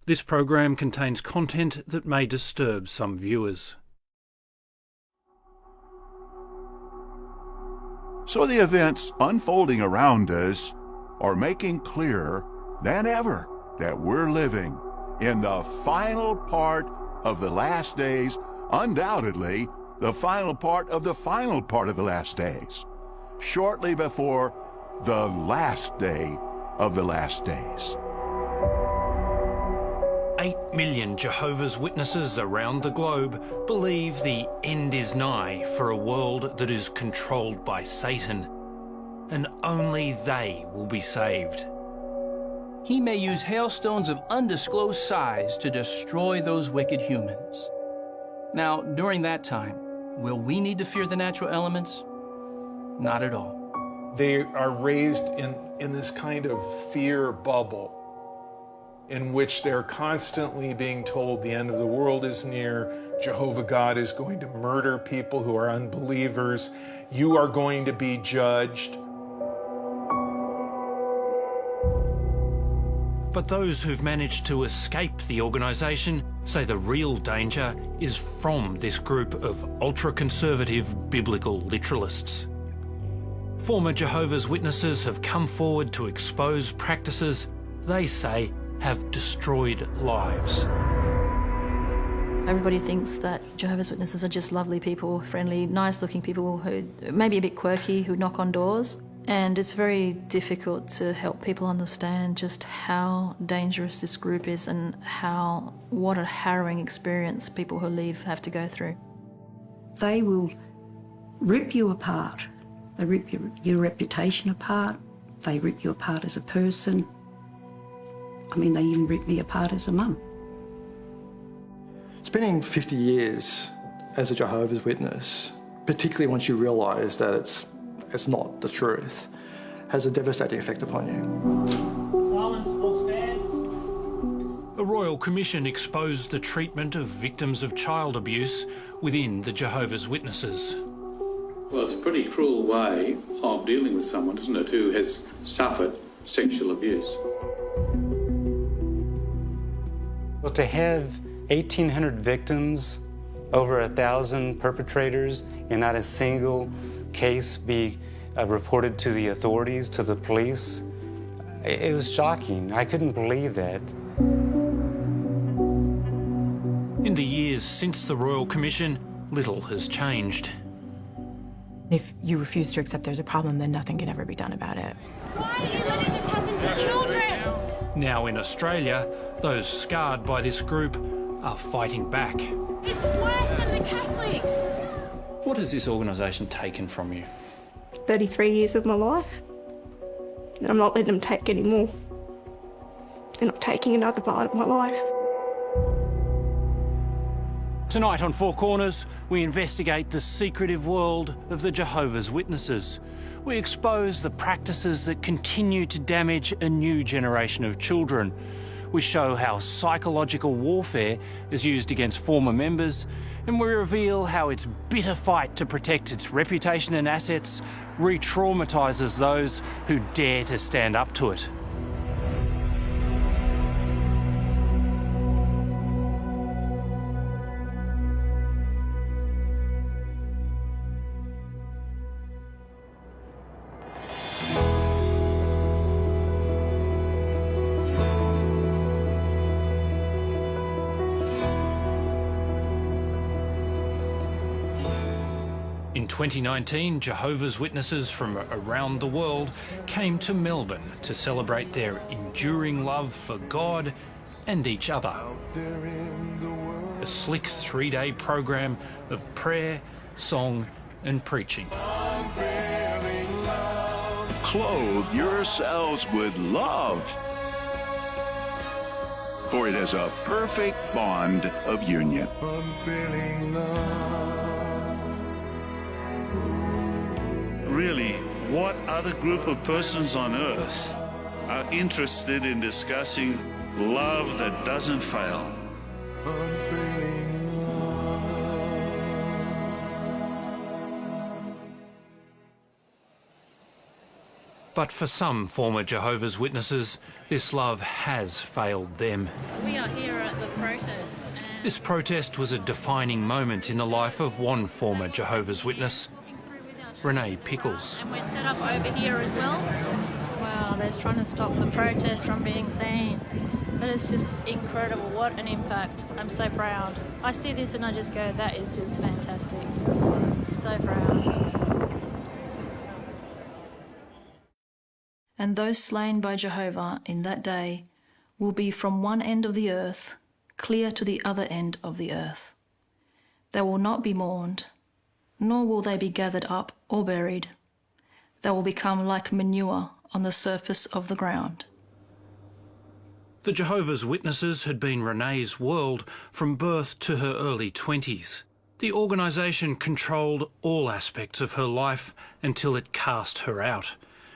This program contains content that may disturb some viewers. So the events unfolding around us are making clearer than ever that we're living in the final part of the last days, undoubtedly the final part of the final part of the last days, shortly before the last day of the last days. 8 million Jehovah's Witnesses around the globe believe the end is nigh for a world that is controlled by Satan, and only they will be saved. He may use hailstones of undisclosed size to destroy those wicked humans. Now, during that time, will we need to fear the natural elements? Not at all. They are raised in this kind of fear bubble in which they're constantly being told the end of the world is near, Jehovah God is going to murder people who are unbelievers, you are going to be judged. But those who've managed to escape the organisation say the real danger is from this group of ultra-conservative biblical literalists. Former Jehovah's Witnesses have come forward to expose practices they say have destroyed lives. Everybody thinks that Jehovah's Witnesses are just lovely people, friendly, nice-looking people who may be a bit quirky, who knock on doors. And it's very difficult to help people understand just how dangerous this group is and what a harrowing experience people who leave have to go through. They will rip you apart. They rip your reputation apart. They rip you apart as a person. I mean, they even ripped me apart as a mum. Spending 50 years as a Jehovah's Witness, particularly once you realise that it's not the truth, has a devastating effect upon you. Silence or stand. A Royal Commission exposed the treatment of victims of child abuse within the Jehovah's Witnesses. Well, it's a pretty cruel way of dealing with someone, isn't it, who has suffered sexual abuse. Well, to have 1,800 victims, over 1,000 perpetrators, and not a single case be reported to the authorities, to the police, it was shocking. I couldn't believe that. In the years since the Royal Commission, little has changed. If you refuse to accept there's a problem, then nothing can ever be done about it. Why are you letting this happen to children? Now in Australia, those scarred by this group are fighting back. It's worse than the Catholics. What has this organisation taken from you? 33 years of my life. And I'm not letting them take any more. They're not taking another part of my life. Tonight on Four Corners, we investigate the secretive world of the Jehovah's Witnesses. We expose the practices that continue to damage a new generation of children. We show how psychological warfare is used against former members, and we reveal how its bitter fight to protect its reputation and assets re-traumatises those who dare to stand up to it. In 2019, Jehovah's Witnesses from around the world came to Melbourne to celebrate their enduring love for God and each other. A slick 3-day program of prayer, song and preaching. Clothe yourselves with love, for it is a perfect bond of union. Unfailing love. Really, what other group of persons on earth are interested in discussing love that doesn't fail? Unfailing love. But for some former Jehovah's Witnesses, this love has failed them. We are here at the protest. This protest was a defining moment in the life of one former Jehovah's Witness, Renee Pickles. And we're set up over here as well. Wow, they're trying to stop the protest from being seen. But it's just incredible. What an impact. I'm so proud. I see this and I just go, that is just fantastic. So proud. And those slain by Jehovah in that day will be from one end of the earth clear to the other end of the earth. They will not be mourned, nor will they be gathered up or buried. They will become like manure on the surface of the ground. The Jehovah's Witnesses had been Renee's world from birth to her early 20s. The organisation controlled all aspects of her life until it cast her out,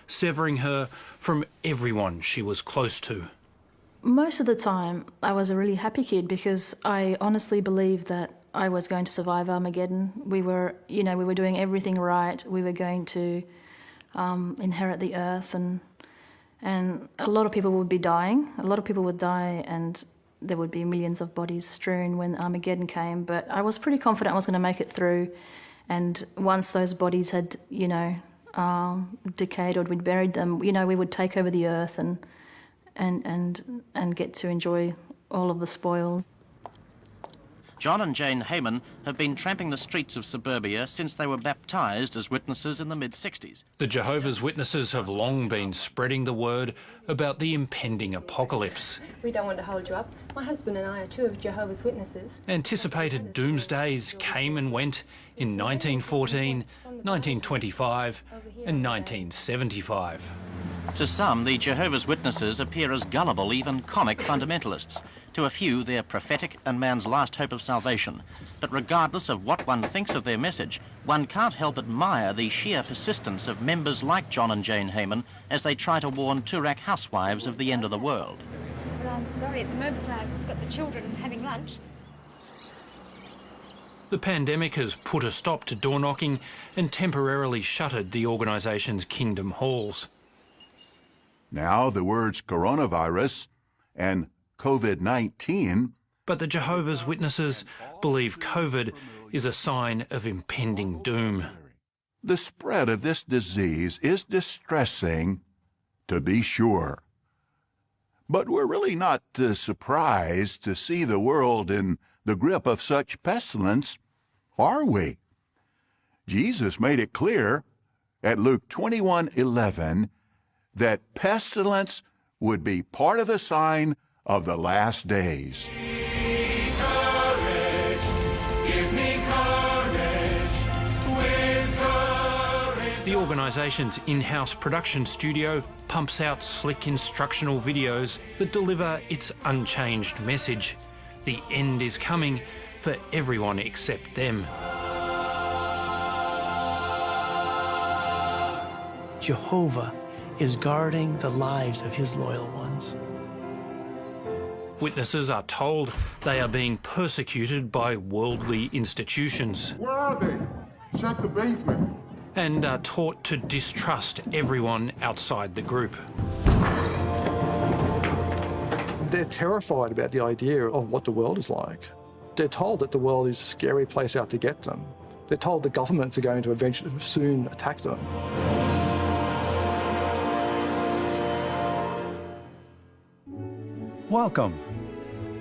severing her from everyone she was close to. Most of the time, I was a really happy kid because I honestly believed that I was going to survive Armageddon. We were doing everything right. We were going to inherit the earth, and a lot of people would be dying. A lot of people would die, and there would be millions of bodies strewn when Armageddon came. But I was pretty confident I was going to make it through. And once those bodies had, decayed or we'd buried them, we would take over the earth and get to enjoy all of the spoils. John and Jane Heyman have been tramping the streets of suburbia since they were baptised as witnesses in the mid-60s. The Jehovah's Witnesses have long been spreading the word about the impending apocalypse. We don't want to hold you up. My husband and I are two of Jehovah's Witnesses. Anticipated doomsdays came and went in 1914, 1925 and 1975. To some, the Jehovah's Witnesses appear as gullible, even comic fundamentalists. To a few, they're prophetic and man's last hope of salvation. But regardless of what one thinks of their message, one can't help but admire the sheer persistence of members like John and Jane Heyman as they try to warn Turak housewives of the end of the world. Well, I'm sorry, at the moment I've got the children having lunch. The pandemic has put a stop to door knocking and temporarily shuttered the organisation's kingdom halls. Now the words coronavirus and COVID-19. But the Jehovah's Witnesses believe COVID is a sign of impending doom. The spread of this disease is distressing, to be sure. But we're really not surprised to see the world in the grip of such pestilence, are we? Jesus made it clear at Luke 21:11 that pestilence would be part of the sign of the last days. The organisation's in-house production studio pumps out slick instructional videos that deliver its unchanged message. The end is coming for everyone except them. Jehovah is guarding the lives of his loyal ones. Witnesses are told they are being persecuted by worldly institutions. Where are they? Check the basement. And are taught to distrust everyone outside the group. They're terrified about the idea of what the world is like. They're told that the world is a scary place out to get them. They're told the governments are going to eventually soon attack them. Welcome.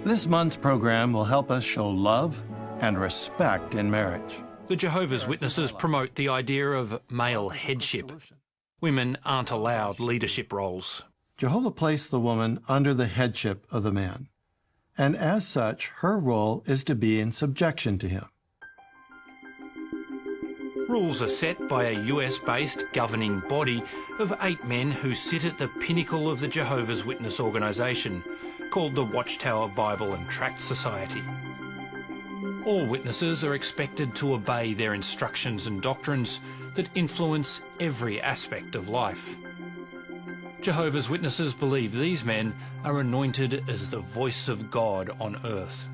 This month's program will help us show love and respect in marriage. The Jehovah's Witnesses promote the idea of male headship. Women aren't allowed leadership roles. Jehovah placed the woman under the headship of the man, and as such, her role is to be in subjection to him. Rules are set by a US-based governing body of 8 men who sit at the pinnacle of the Jehovah's Witness organisation, called the Watchtower Bible and Tract Society. All witnesses are expected to obey their instructions and doctrines that influence every aspect of life. Jehovah's Witnesses believe these men are anointed as the voice of God on earth.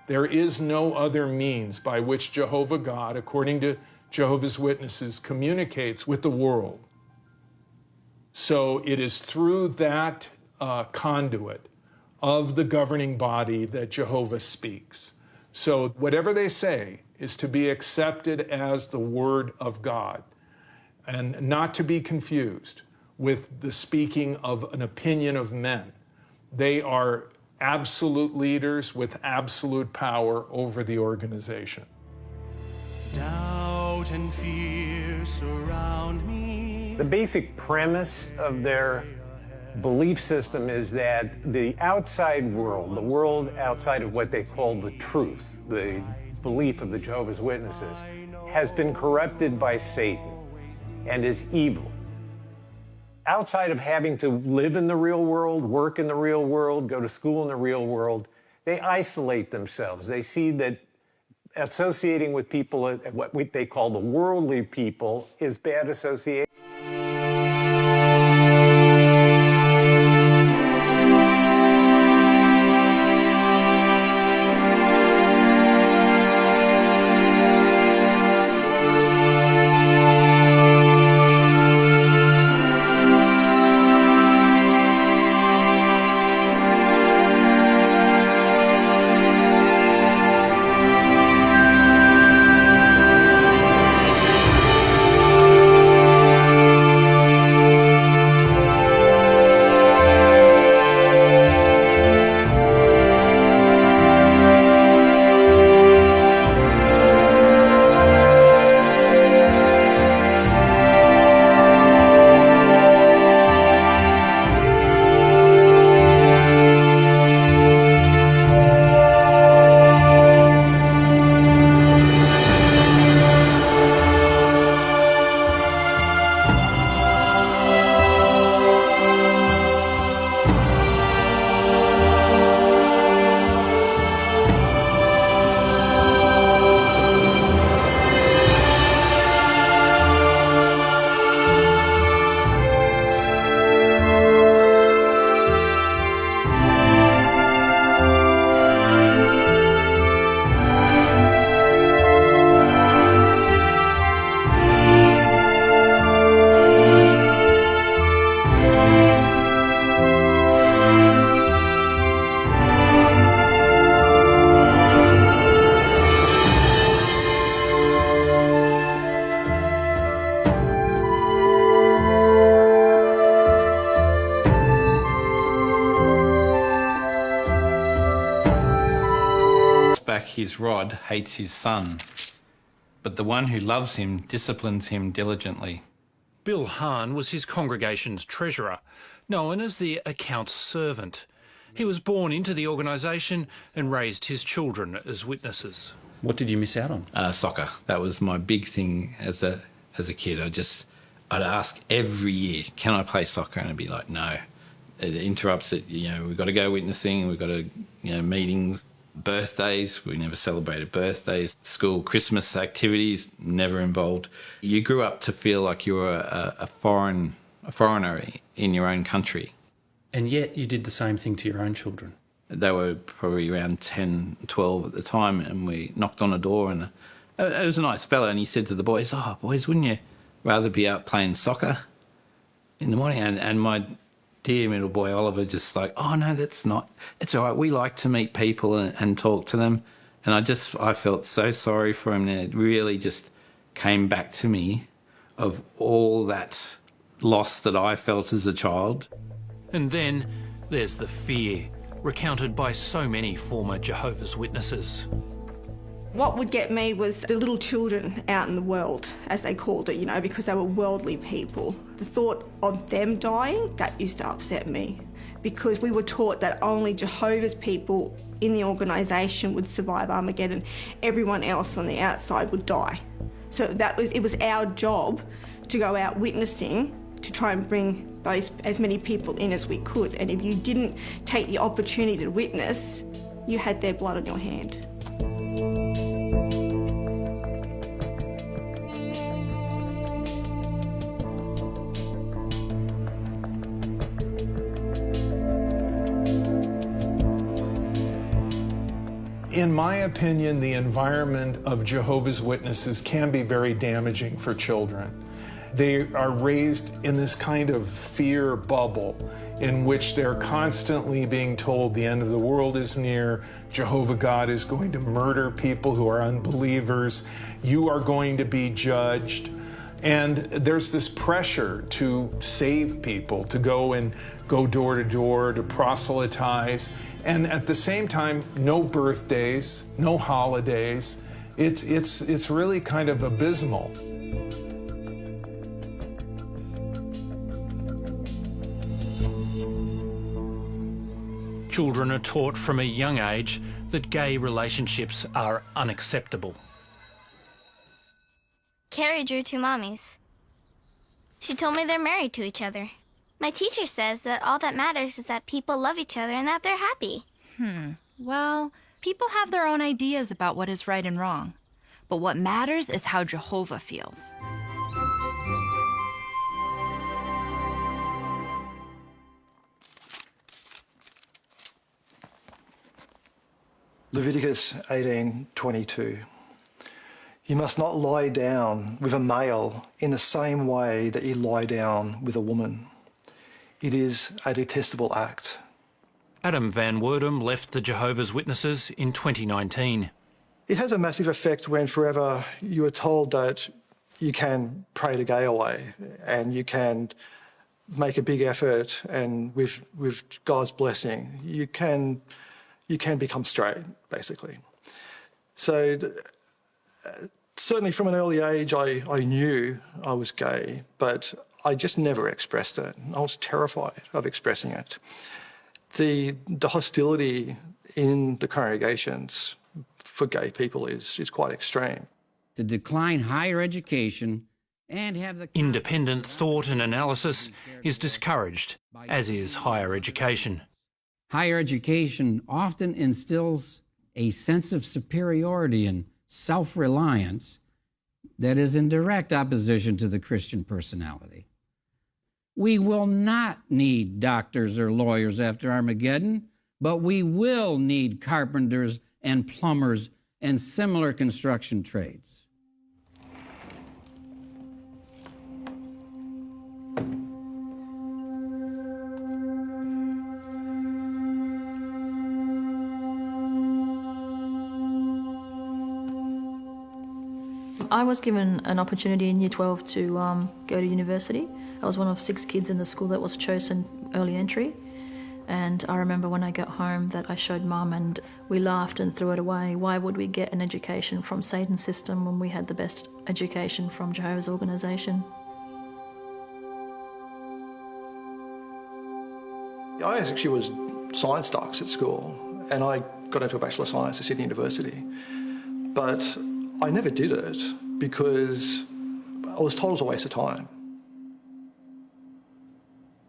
There is no other means by which Jehovah God, according to Jehovah's Witnesses communicates with the world. So it is through that conduit of the governing body that Jehovah speaks. So whatever they say is to be accepted as the word of God and not to be confused with the speaking of an opinion of men. They are absolute leaders with absolute power over the organization. Doubt and fear surround me. The basic premise of their belief system is that the outside world, the world outside of what they call the truth, the belief of the Jehovah's Witnesses, has been corrupted by Satan and is evil. Outside of having to live in the real world, work in the real world, go to school in the real world, they isolate themselves. They see that associating with people, what they call the worldly people, is bad association. His rod hates his son, but the one who loves him disciplines him diligently. Bill Hahn was his congregation's treasurer, known as the accounts servant. He was born into the organisation and raised his children as witnesses. What did you miss out on? Soccer. That was my big thing as a kid. I'd ask every year, can I play soccer? And I'd be like, no. It interrupts it. We've got to go witnessing. We've got to, meetings. Birthdays, we never celebrated birthdays. School Christmas activities, never involved. You grew up to feel like you were a foreigner in your own country. And yet you did the same thing to your own children. They were probably around 10, 12 at the time, and we knocked on a door, and it was a nice fella, and he said to the boys, "Oh, boys, wouldn't you rather be out playing soccer in the morning?" And my dear middle boy Oliver just like, "Oh no, that's not, it's all right, we like to meet people and talk to them." And I felt so sorry for him, and it really just came back to me of all that loss that I felt as a child. And then there's the fear, recounted by so many former Jehovah's Witnesses. What would get me was the little children out in the world, as they called it, because they were worldly people. The thought of them dying, that used to upset me, because we were taught that only Jehovah's people in the organisation would survive Armageddon. Everyone else on the outside would die. So it was our job to go out witnessing to try and bring as many people in as we could. And if you didn't take the opportunity to witness, you had their blood on your hand. In my opinion, the environment of Jehovah's Witnesses can be very damaging for children. They are raised in this kind of fear bubble in which they're constantly being told the end of the world is near, Jehovah God is going to murder people who are unbelievers, you are going to be judged. And there's this pressure to save people, to go door to door, to proselytize. And at the same time, no birthdays, no holidays. It's really kind of abysmal. Children are taught from a young age that gay relationships are unacceptable. Carrie drew two mommies. She told me they're married to each other. My teacher says that all that matters is that people love each other and that they're happy. Well, people have their own ideas about what is right and wrong. But what matters is how Jehovah feels. Leviticus 18:22. You must not lie down with a male in the same way that you lie down with a woman. It is a detestable act. Adam Van Werdum left the Jehovah's Witnesses in 2019. It has a massive effect when forever you are told that you can pray the gay away and you can make a big effort, and with God's blessing, you can become straight, basically. So certainly from an early age, I knew I was gay, but I just never expressed it. I was terrified of expressing it. The hostility in the congregations for gay people is quite extreme. To decline higher education and have the... Independent thought and analysis is discouraged, as is higher education. Higher education often instills a sense of superiority and self-reliance that is in direct opposition to the Christian personality. We will not need doctors or lawyers after Armageddon, but we will need carpenters and plumbers and similar construction trades. I was given an opportunity in Year 12 to go to university. I was one of 6 kids in the school that was chosen early entry. And I remember when I got home that I showed Mum and we laughed and threw it away. Why would we get an education from Satan's system when we had the best education from Jehovah's organisation? I actually was science stocks at school, and I got into a Bachelor of Science at Sydney University. But I never did it because I was told it was a waste of time.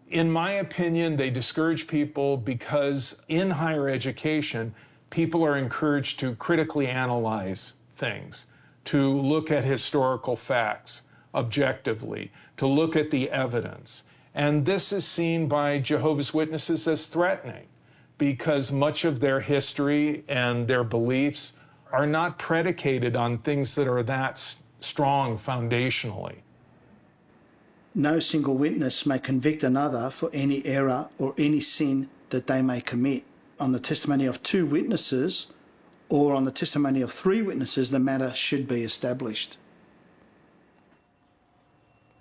In my opinion, they discourage people because in higher education, people are encouraged to critically analyze things, to look at historical facts objectively, to look at the evidence. And this is seen by Jehovah's Witnesses as threatening because much of their history and their beliefs are not predicated on things that are that strong foundationally. No single witness may convict another for any error or any sin that they may commit. On the testimony of 2 witnesses or on the testimony of 3 witnesses, the matter should be established.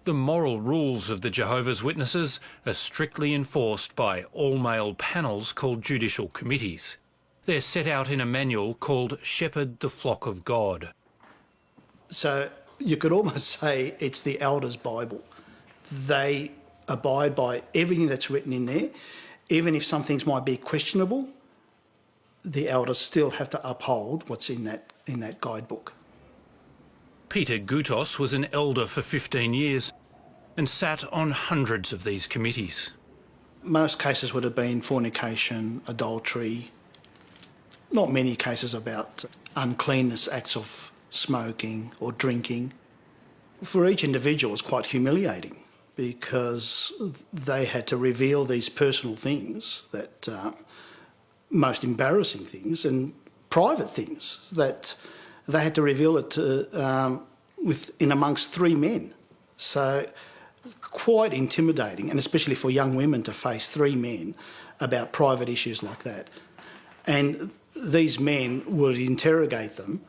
The moral rules of the Jehovah's Witnesses are strictly enforced by all-male panels called judicial committees. They're set out in a manual called Shepherd the Flock of God. So you could almost say it's the elders' Bible. They abide by everything that's written in there. Even if some things might be questionable, the elders still have to uphold what's in that guidebook. Peter Gutos was an elder for 15 years and sat on hundreds of these committees. Most cases would have been fornication, adultery, not many cases about uncleanness, acts of smoking or drinking. For each individual, it's quite humiliating because they had to reveal these personal things, that most embarrassing things, and private things, that they had to reveal it in amongst 3 men. So quite intimidating, and especially for young women to face 3 men about private issues like that. And these men would interrogate them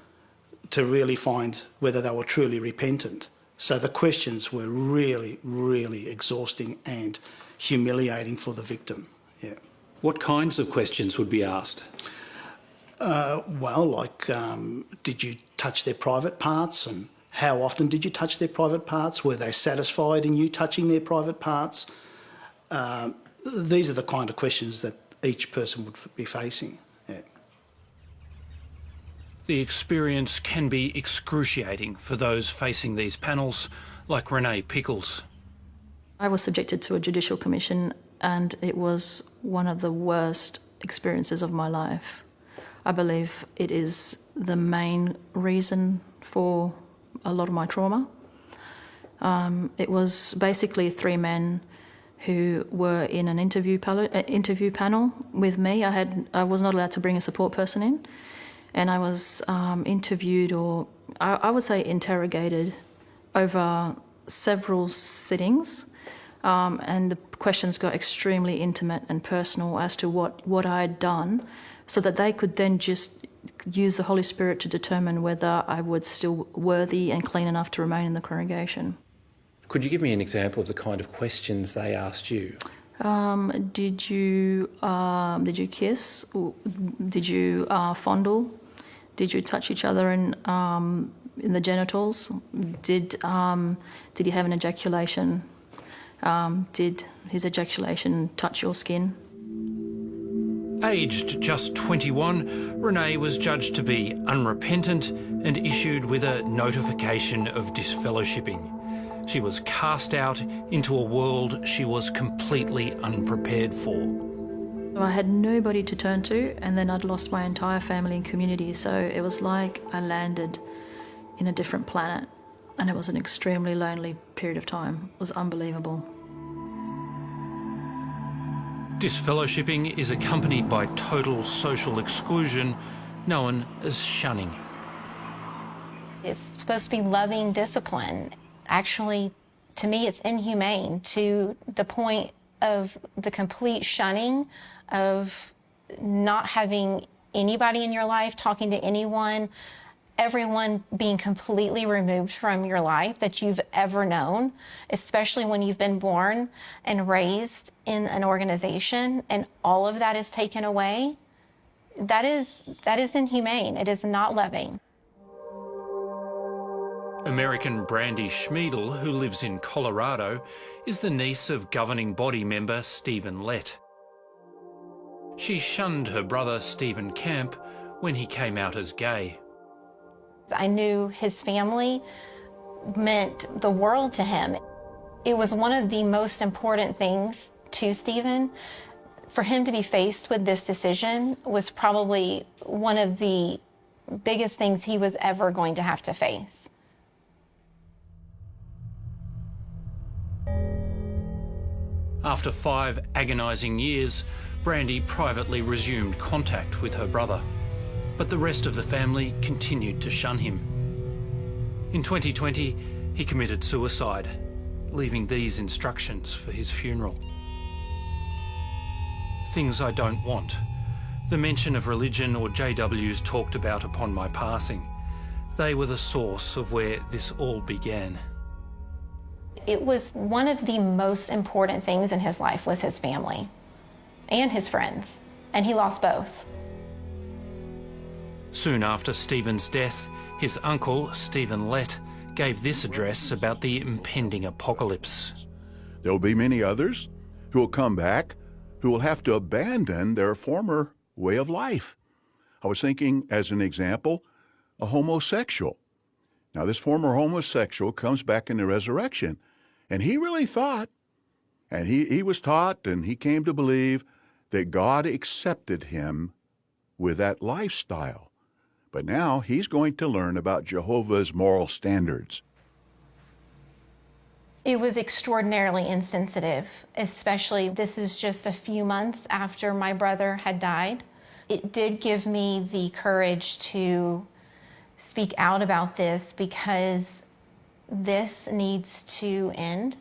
to really find whether they were truly repentant. So the questions were really, really exhausting and humiliating for the victim. Yeah. What kinds of questions would be asked? Well, like, did you touch their private parts, and how often did you touch their private parts? Were they satisfied in you touching their private parts? These are the kind of questions that each person would be facing. Yeah. The experience can be excruciating for those facing these panels, like Renee Pickles. I was subjected to a judicial commission, and it was one of the worst experiences of my life. I believe it is the main reason for a lot of my trauma. It was basically 3 men who were in an interview panel with me. I was not allowed to bring a support person in, and I was interviewed, or I would say interrogated, over several sittings, and the questions got extremely intimate and personal as to what I had done, so that they could then just use the Holy Spirit to determine whether I was still worthy and clean enough to remain in the congregation. Could you give me an example of the kind of questions they asked you? Did you kiss? Did you fondle? Did you touch each other in the genitals? Did he have an ejaculation? Did his ejaculation touch your skin? Aged just 21, Renee was judged to be unrepentant and issued with a notification of disfellowshipping. She was cast out into a world she was completely unprepared for. I had nobody to turn to, and then I'd lost my entire family and community, so it was like I landed in a different planet, and it was an extremely lonely period of time. It was unbelievable. Disfellowshipping is accompanied by total social exclusion, known as shunning. It's supposed to be loving discipline. Actually, to me, it's inhumane to the point of the complete shunning, of not having anybody in your life, talking to anyone, everyone being completely removed from your life that you've ever known, especially when you've been born and raised in an organization, and all of that is taken away. That is inhumane. It is not loving. American Brandy Schmiedel, who lives in Colorado, is the niece of governing body member Stephen Lett. She shunned her brother Stephen Camp when he came out as gay. I knew his family meant the world to him. It was one of the most important things to Stephen. For him to be faced with this decision was probably one of the biggest things he was ever going to have to face. After 5 agonising years, Brandy privately resumed contact with her brother, but the rest of the family continued to shun him. In 2020, he committed suicide, leaving these instructions for his funeral. Things I don't want. The mention of religion or JWs talked about upon my passing. They were the source of where this all began. It was one of the most important things in his life was his family and his friends, and he lost both. Soon after Stephen's death, his uncle, Stephen Lett, gave this address about the impending apocalypse. There will be many others who will come back, who will have to abandon their former way of life. I was thinking, as an example, a homosexual. Now, this former homosexual comes back in the resurrection, and he really thought, and he was taught, and he came to believe that God accepted him with that lifestyle. But now he's going to learn about Jehovah's moral standards. It was extraordinarily insensitive, especially this is just a few months after my brother had died. It did give me the courage to speak out about this, because this needs to end,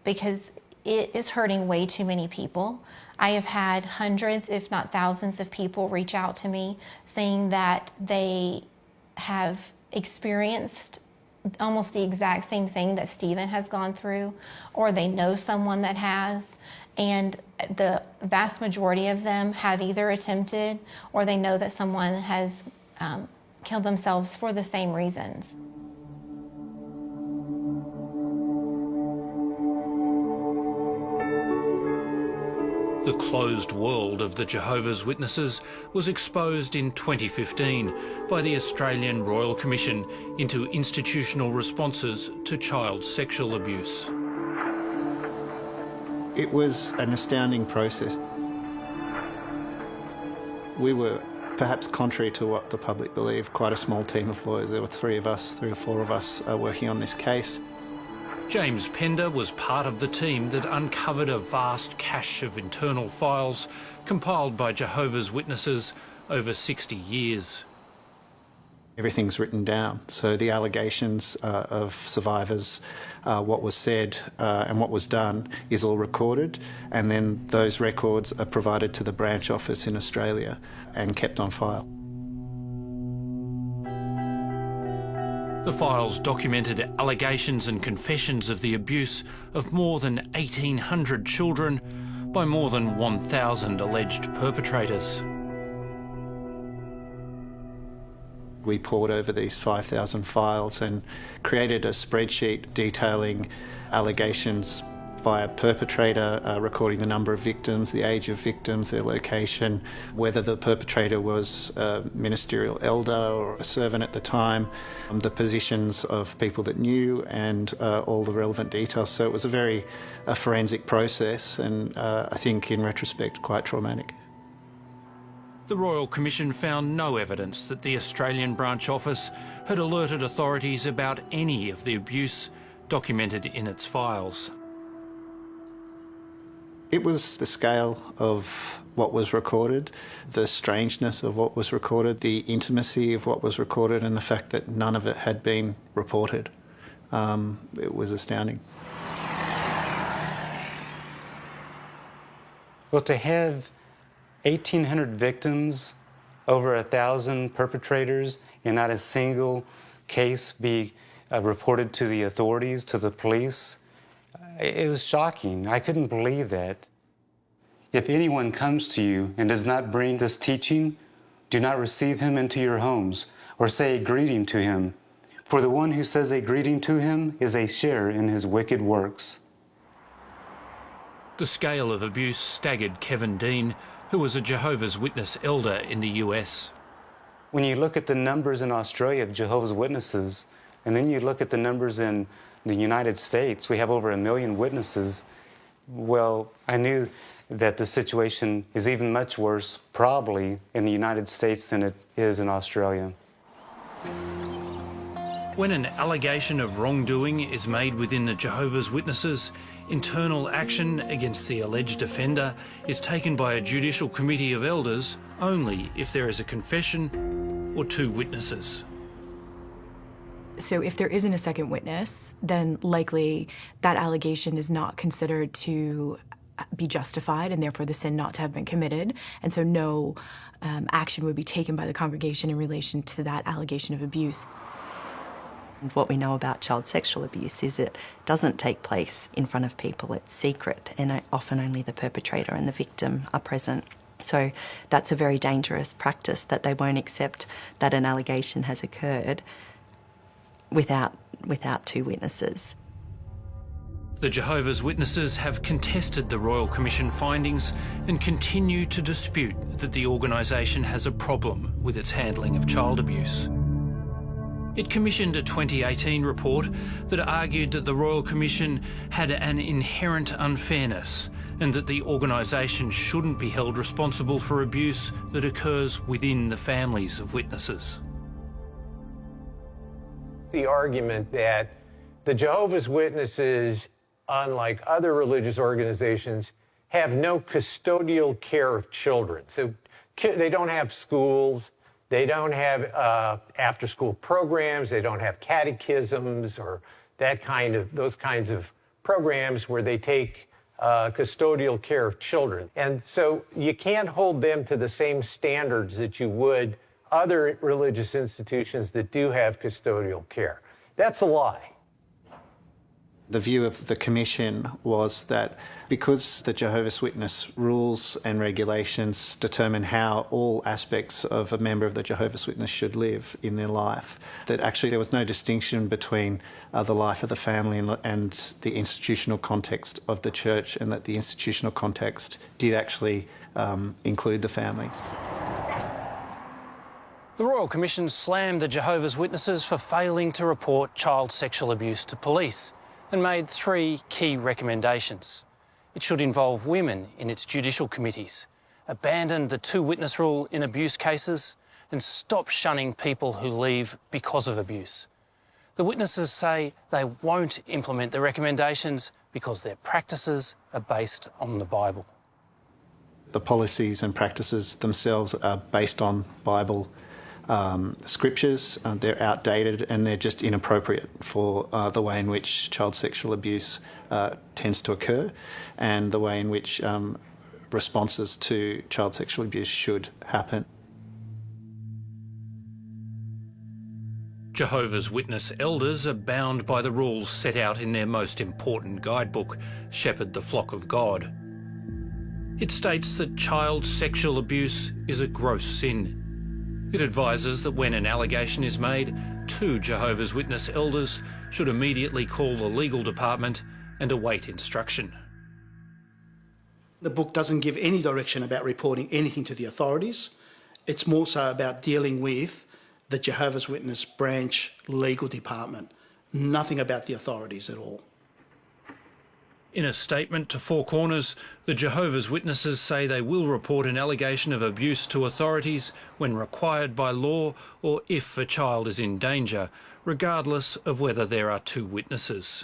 because it is hurting way too many people. I have had hundreds, if not thousands, of people reach out to me saying that they have experienced almost the exact same thing that Stephen has gone through, or they know someone that has, and the vast majority of them have either attempted or they know that someone has killed themselves for the same reasons. The closed world of the Jehovah's Witnesses was exposed in 2015 by the Australian Royal Commission into institutional responses to child sexual abuse. It was an astounding process. We were, perhaps contrary to what the public believed, quite a small team of lawyers. There were three or four of us working on this case. James Pender was part of the team that uncovered a vast cache of internal files compiled by Jehovah's Witnesses over 60 years. Everything's written down, so the allegations of survivors, what was said and what was done is all recorded, and then those records are provided to the branch office in Australia and kept on file. The files documented allegations and confessions of the abuse of more than 1,800 children by more than 1,000 alleged perpetrators. We pored over these 5,000 files and created a spreadsheet detailing allegations via perpetrator, recording the number of victims, the age of victims, their location, whether the perpetrator was a ministerial elder or a servant at the time, the positions of people that knew, and all the relevant details. So it was a very forensic process, and I think in retrospect quite traumatic. The Royal Commission found no evidence that the Australian branch office had alerted authorities about any of the abuse documented in its files. It was the scale of what was recorded, the strangeness of what was recorded, the intimacy of what was recorded, and the fact that none of it had been reported. It was astounding. Well, to have 1,800 victims, over 1,000 perpetrators, and not a single case be reported to the authorities, to the police, it was shocking. I couldn't believe that. If anyone comes to you and does not bring this teaching, do not receive him into your homes or say a greeting to him. For the one who says a greeting to him is a share in his wicked works. The scale of abuse staggered Kevin Dean, who was a Jehovah's Witness elder in the US. When you look at the numbers in Australia of Jehovah's Witnesses, and then you look at the numbers in the United States, we have over 1 million witnesses. Well, I knew that the situation is even much worse, probably, in the United States than it is in Australia. When an allegation of wrongdoing is made within the Jehovah's Witnesses, internal action against the alleged offender is taken by a judicial committee of elders only if there is a confession or 2 witnesses. So if there isn't a second witness, then likely that allegation is not considered to be justified and therefore the sin not to have been committed. And so no action would be taken by the congregation in relation to that allegation of abuse. What we know about child sexual abuse is it doesn't take place in front of people, it's secret, and often only the perpetrator and the victim are present. So that's a very dangerous practice, that they won't accept that an allegation has occurred without 2 witnesses. The Jehovah's Witnesses have contested the Royal Commission findings and continue to dispute that the organisation has a problem with its handling of child abuse. It commissioned a 2018 report that argued that the Royal Commission had an inherent unfairness and that the organisation shouldn't be held responsible for abuse that occurs within the families of witnesses. The argument that the Jehovah's Witnesses, unlike other religious organizations, have no custodial care of children. So They don't have schools. They don't have after-school programs. They don't have catechisms or those kinds of programs where they take custodial care of children. And so you can't hold them to the same standards that you would other religious institutions that do have custodial care. That's a lie. The view of the Commission was that because the Jehovah's Witness rules and regulations determine how all aspects of a member of the Jehovah's Witness should live in their life, that actually there was no distinction between the life of the family and the institutional context of the church, and that the institutional context did actually include the families. The Royal Commission slammed the Jehovah's Witnesses for failing to report child sexual abuse to police, and made 3 key recommendations. It should involve women in its judicial committees, abandon the 2-witness rule in abuse cases, and stop shunning people who leave because of abuse. The witnesses say they won't implement the recommendations because their practices are based on the Bible. The policies and practices themselves are based on Bible scriptures. They're outdated and they're just inappropriate for the way in which child sexual abuse tends to occur, and the way in which responses to child sexual abuse should happen. Jehovah's Witness elders are bound by the rules set out in their most important guidebook, Shepherd the Flock of God. It states that child sexual abuse is a gross sin. It advises that when an allegation is made, 2 Jehovah's Witness elders should immediately call the legal department and await instruction. The book doesn't give any direction about reporting anything to the authorities. It's more so about dealing with the Jehovah's Witness branch legal department. Nothing about the authorities at all. In a statement to Four Corners, the Jehovah's Witnesses say they will report an allegation of abuse to authorities when required by law or if a child is in danger, regardless of whether there are 2 witnesses.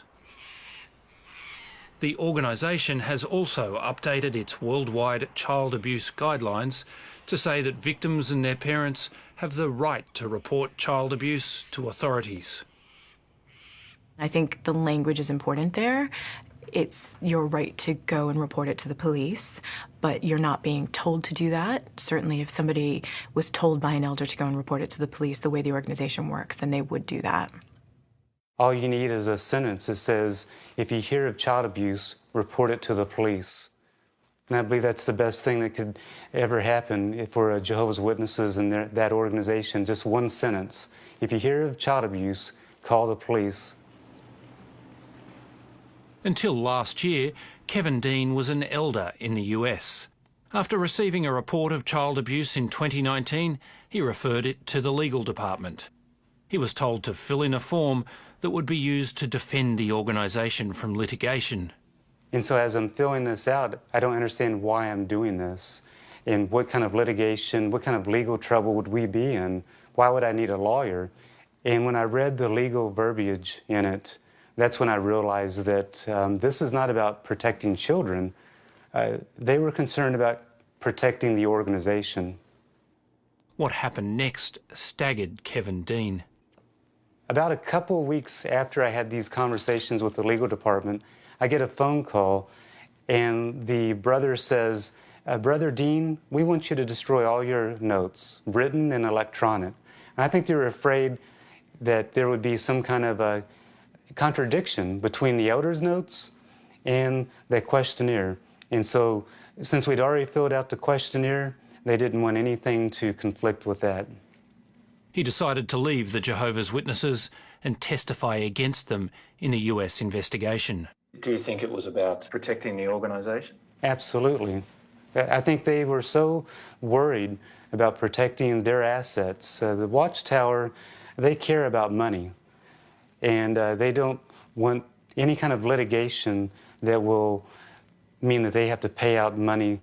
The organisation has also updated its worldwide child abuse guidelines to say that victims and their parents have the right to report child abuse to authorities. I think the language is important there. It's your right to go and report it to the police, but you're not being told to do that. Certainly if somebody was told by an elder to go and report it to the police the way the organization works, then they would do that. All you need is a sentence that says, if you hear of child abuse, report it to the police. And I believe that's the best thing that could ever happen for Jehovah's Witnesses and that organization, just one sentence. If you hear of child abuse, call the police. Until last year, Kevin Dean was an elder in the US. After receiving a report of child abuse in 2019, he referred it to the legal department. He was told to fill in a form that would be used to defend the organisation from litigation. And so as I'm filling this out, I don't understand why I'm doing this and what kind of litigation, what kind of legal trouble would we be in? Why would I need a lawyer? And when I read the legal verbiage in it, that's when I realized that this is not about protecting children. They were concerned about protecting the organization. What happened next staggered Kevin Dean. About a couple of weeks after I had these conversations with the legal department, I get a phone call and the brother says, Brother Dean, we want you to destroy all your notes, written and electronic. And I think they were afraid that there would be some kind of a contradiction between the elders' notes and the questionnaire. And so since we'd already filled out the questionnaire, they didn't want anything to conflict with that. He decided to leave the Jehovah's Witnesses and testify against them in a US investigation. Do you think it was about protecting the organisation? Absolutely. I think they were so worried about protecting their assets. The Watchtower, they care about money. And they don't want any kind of litigation that will mean that they have to pay out money.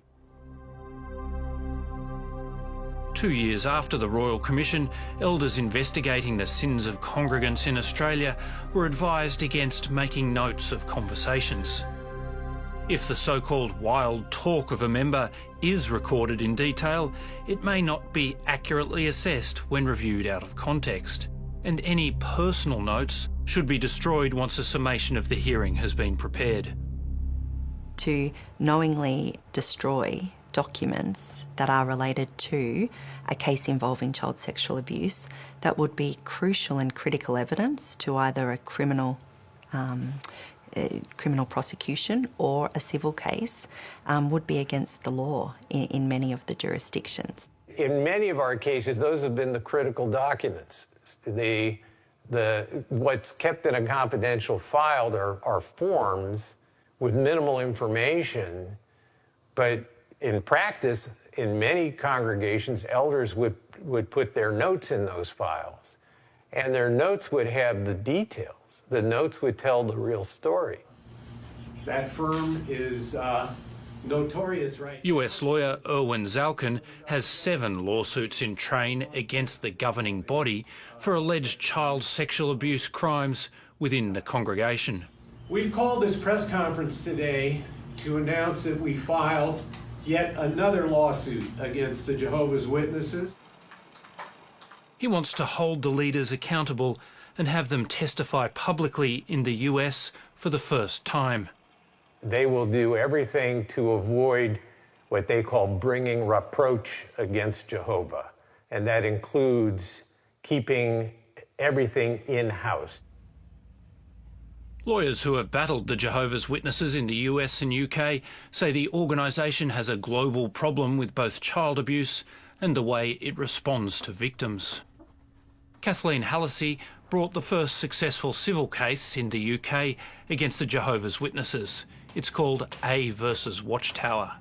2 years after the Royal Commission, elders investigating the sins of congregants in Australia were advised against making notes of conversations. If the so-called wild talk of a member is recorded in detail, it may not be accurately assessed when reviewed out of context, and any personal notes should be destroyed once a summation of the hearing has been prepared. To knowingly destroy documents that are related to a case involving child sexual abuse, that would be crucial and critical evidence to either a criminal prosecution or a civil case, would be against the law in many of the jurisdictions. In many of our cases, those have been the critical documents. What's kept in a confidential file are forms with minimal information, but in practice, in many congregations, elders would put their notes in those files, and their notes would have the details. The notes would tell the real story. That firm is notorious, right? US lawyer Erwin Zalkin has 7 lawsuits in train against the governing body for alleged child sexual abuse crimes within the congregation. We've called this press conference today to announce that we filed yet another lawsuit against the Jehovah's Witnesses. He wants to hold the leaders accountable and have them testify publicly in the US for the first time. They will do everything to avoid what they call bringing reproach against Jehovah, and that includes keeping everything in-house. Lawyers who have battled the Jehovah's Witnesses in the US and UK say the organisation has a global problem with both child abuse and the way it responds to victims. Kathleen Hallisey brought the first successful civil case in the UK against the Jehovah's Witnesses. It's called A versus Watchtower.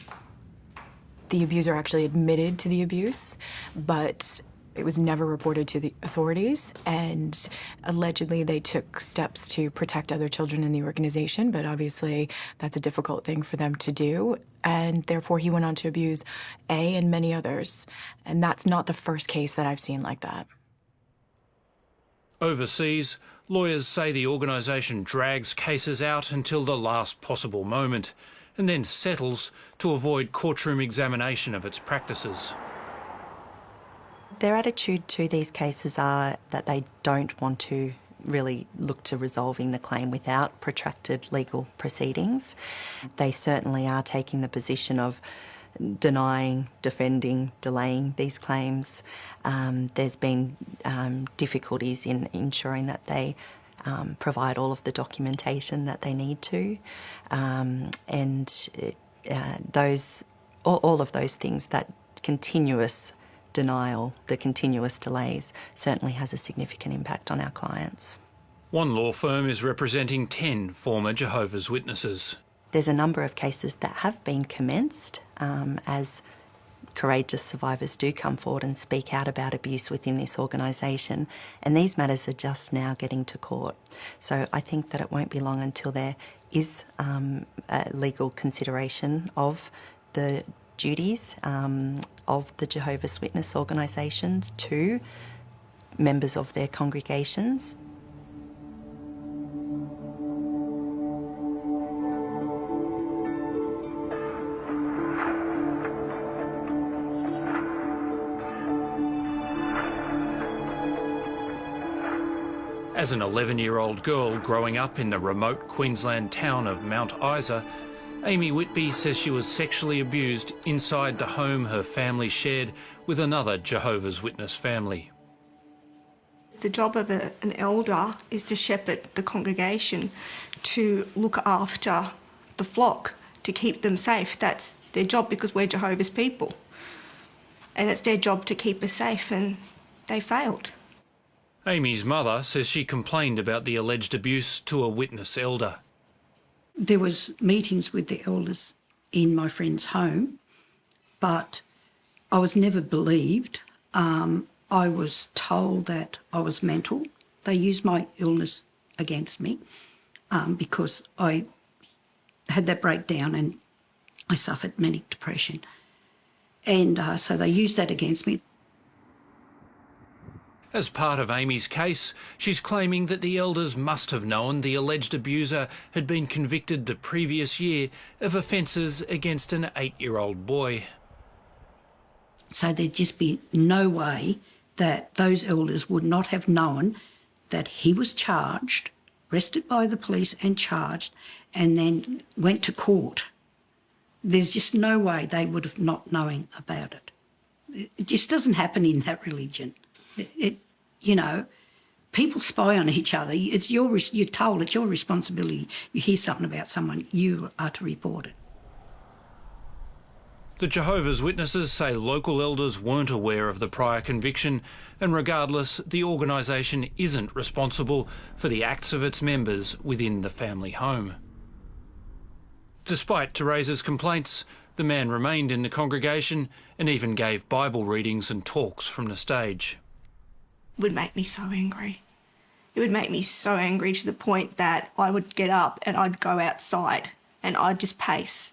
The abuser actually admitted to the abuse, but it was never reported to the authorities, and allegedly they took steps to protect other children in the organization, but obviously that's a difficult thing for them to do, and therefore he went on to abuse A and many others, and that's not the first case that I've seen like that. Overseas, lawyers say the organisation drags cases out until the last possible moment and then settles to avoid courtroom examination of its practices. Their attitude to these cases are that they don't want to really look to resolving the claim without protracted legal proceedings. They certainly are taking the position of denying, defending, delaying these claims. There's been difficulties in ensuring that they provide all of the documentation that they need to, all of those things, that continuous denial, the continuous delays, certainly has a significant impact on our clients. One law firm is representing 10 former Jehovah's Witnesses. There's a number of cases that have been commenced as courageous survivors do come forward and speak out about abuse within this organisation, and these matters are just now getting to court. So I think that it won't be long until there is a legal consideration of the duties of the Jehovah's Witness organisations to members of their congregations. As an 11-year-old girl growing up in the remote Queensland town of Mount Isa, Amy Whitby says she was sexually abused inside the home her family shared with another Jehovah's Witness family. The job of an elder is to shepherd the congregation, to look after the flock, to keep them safe. That's their job, because we're Jehovah's people. And it's their job to keep us safe, and they failed. Amy's mother says she complained about the alleged abuse to a witness elder. There was meetings with the elders in my friend's home, but I was never believed. I was told that I was mental. They used my illness against me because I had that breakdown and I suffered manic depression. And so they used that against me. As part of Amy's case, she's claiming that the elders must have known the alleged abuser had been convicted the previous year of offences against an 8-year-old boy. So there'd just be no way that those elders would not have known that he was charged, arrested by the police and charged, and then went to court. There's just no way they would have not known about it. It just doesn't happen in that religion. You know, people spy on each other. You're told it's your responsibility. You hear something about someone, you are to report it. The Jehovah's Witnesses say local elders weren't aware of the prior conviction, and regardless, the organisation isn't responsible for the acts of its members within the family home. Despite Teresa's complaints, the man remained in the congregation and even gave Bible readings and talks from the stage. It would make me so angry. It would make me so angry to the point that I would get up and I'd go outside and I'd just pace.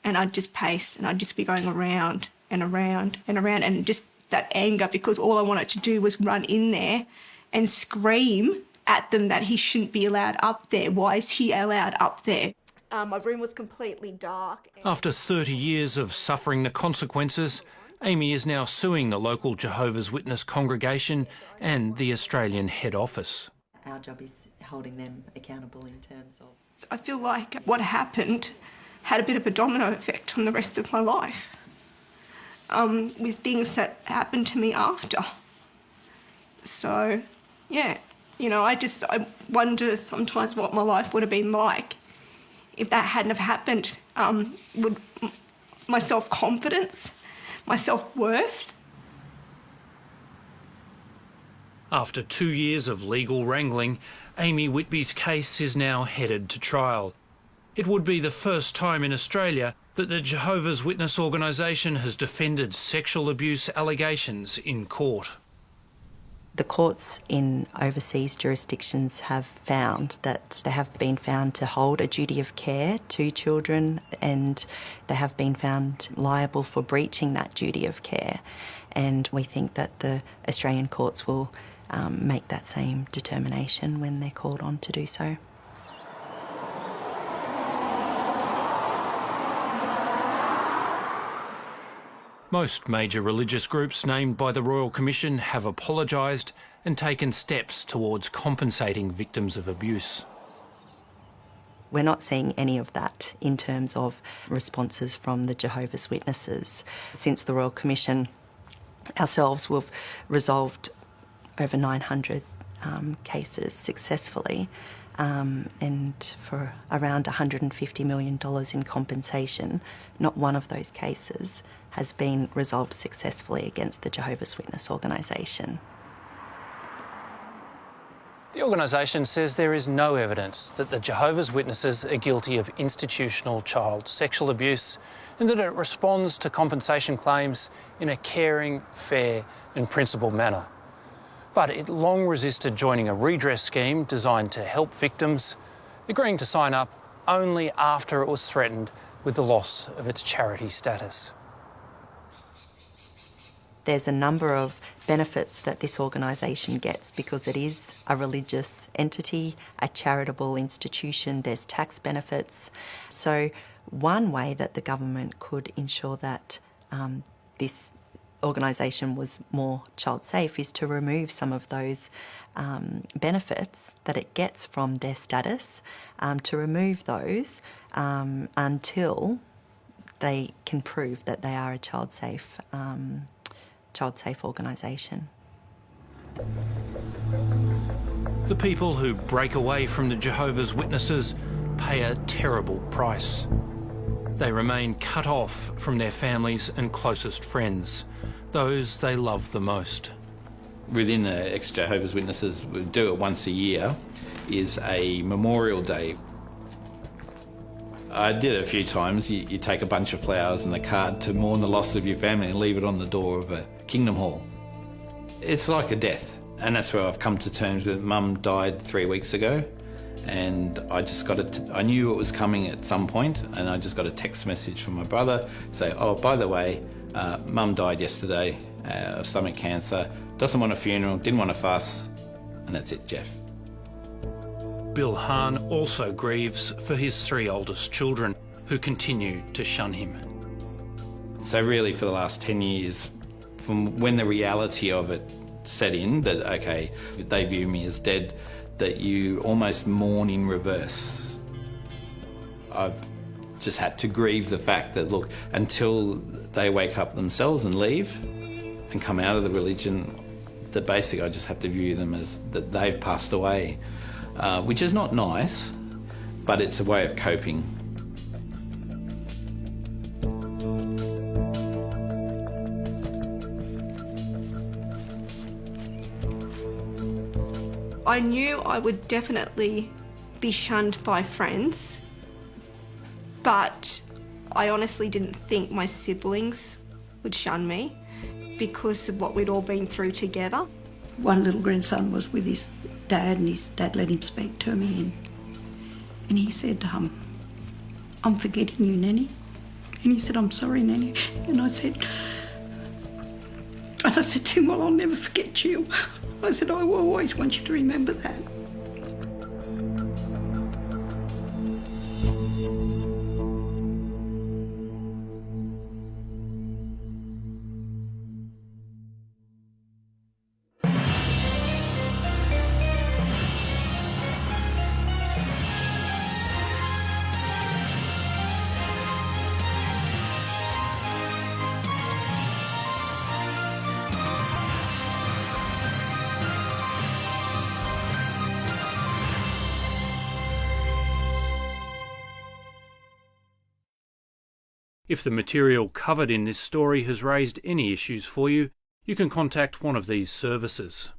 And I'd just pace and I'd just be going around and around and around, and just that anger, because all I wanted to do was run in there and scream at them that he shouldn't be allowed up there. Why is he allowed up there? My room was completely dark. After 30 years of suffering the consequences, Amy is now suing the local Jehovah's Witness congregation and the Australian head office. Our job is holding them accountable in terms of... I feel like what happened had a bit of a domino effect on the rest of my life, with things that happened to me after. So, yeah, you know, I wonder sometimes what my life would have been like if that hadn't have happened. Would my self-confidence, my self-worth. After 2 years of legal wrangling, Amy Whitby's case is now headed to trial. It would be the first time in Australia that the Jehovah's Witness organisation has defended sexual abuse allegations in court. The courts in overseas jurisdictions have found that they have been found to hold a duty of care to children, and they have been found liable for breaching that duty of care. And we think that the Australian courts will make that same determination when they're called on to do so. Most major religious groups named by the Royal Commission have apologised and taken steps towards compensating victims of abuse. We're not seeing any of that in terms of responses from the Jehovah's Witnesses. Since the Royal Commission, ourselves, we've resolved over 900 cases successfully, and for around $150 million in compensation. Not one of those cases has been resolved successfully against the Jehovah's Witness organisation. The organisation says there is no evidence that the Jehovah's Witnesses are guilty of institutional child sexual abuse, and that it responds to compensation claims in a caring, fair and principled manner. But it long resisted joining a redress scheme designed to help victims, agreeing to sign up only after it was threatened with the loss of its charity status. There's a number of benefits that this organisation gets because it is a religious entity, a charitable institution. There's tax benefits. So one way that the government could ensure that this organisation was more child safe is to remove some of those benefits that it gets from their status, to remove those until they can prove that they are a child safe organisation. The people who break away from the Jehovah's Witnesses pay a terrible price. They remain cut off from their families and closest friends, those they love the most. Within the ex-Jehovah's Witnesses, we do it once a year, is a Memorial Day. I did it a few times. You take a bunch of flowers and a card to mourn the loss of your family and leave it on the door of a Kingdom Hall. It's like a death, and that's where I've come to terms with. Mum died 3 weeks ago, and I just got I knew it was coming at some point, and I just got a text message from my brother saying, "Oh, by the way, Mum died yesterday. stomach cancer, doesn't want a funeral, didn't want a fuss, and that's it, Jeff. Bill Hahn also grieves for his 3 oldest children who continue to shun him. So really for the last 10 years, from when the reality of it set in, that okay, they view me as dead, that you almost mourn in reverse. I've just had to grieve the fact that, look, until they wake up themselves and leave and come out of the religion, that basically I just have to view them as that they've passed away, which is not nice, but it's a way of coping. I knew I would definitely be shunned by friends, but I honestly didn't think my siblings would shun me because of what we'd all been through together. One little grandson was with his dad, and his dad let him speak to me, and he said, I'm forgetting you, Nanny. And he said, I'm sorry, Nanny. And I said to him, well, I'll never forget you. I said, I will always want you to remember that. If the material covered in this story has raised any issues for you, you can contact one of these services.